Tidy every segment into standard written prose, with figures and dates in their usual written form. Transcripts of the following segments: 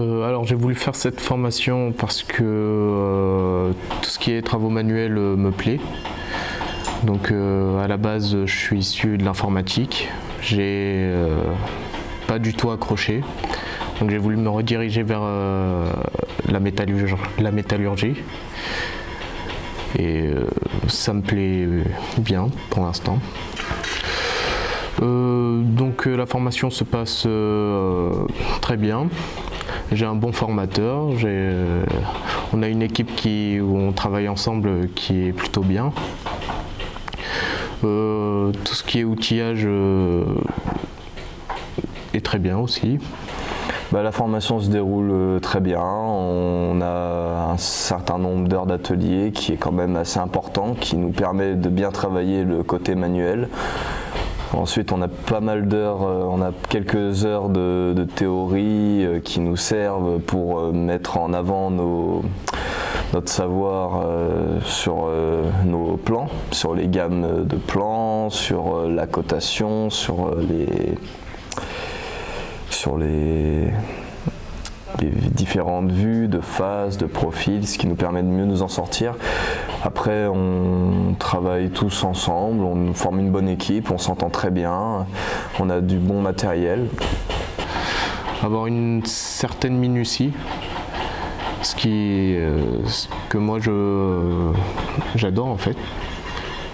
Alors j'ai voulu faire cette formation parce que tout ce qui est travaux manuels me plaît. Donc à la base je suis issu de l'informatique, j'ai pas du tout accroché. Donc j'ai voulu me rediriger vers la métallurgie. Et ça me plaît bien pour l'instant. Donc la formation se passe très bien. J'ai un bon formateur, on a une équipe où on travaille ensemble qui est plutôt bien. Tout ce qui est outillage est très bien aussi. La formation se déroule très bien, on a un certain nombre d'heures d'atelier qui est quand même assez important, qui nous permet de bien travailler le côté manuel. Ensuite on a pas mal d'heures, on a quelques heures de théorie qui nous servent pour mettre en avant notre savoir sur nos plans, sur les gammes de plans, sur la cotation, sur les différentes vues de face, de profil, ce qui nous permet de mieux nous en sortir. Après, on travaille tous ensemble, on forme une bonne équipe, on s'entend très bien, on a du bon matériel. Avoir une certaine minutie, ce que moi j'adore en fait.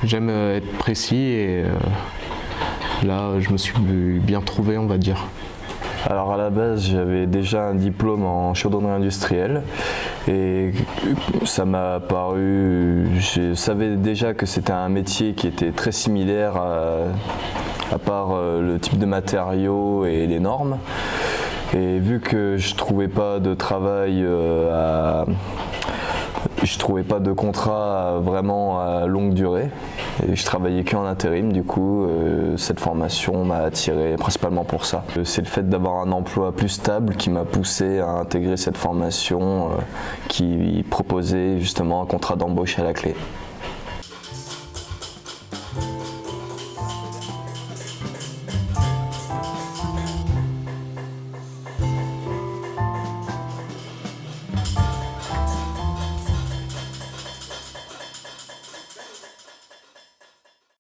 J'aime être précis et là je me suis bien trouvé, on va dire. Alors à la base j'avais déjà un diplôme en chaudronnerie industrielle et ça m'a paru, je savais déjà que c'était un métier qui était très similaire à part le type de matériaux et les normes. Et vu que je trouvais pas de travail je trouvais pas de contrat vraiment à longue durée et je travaillais qu'en intérim, du coup cette formation m'a attiré principalement pour ça. C'est le fait d'avoir un emploi plus stable qui m'a poussé à intégrer cette formation qui proposait justement un contrat d'embauche à la clé.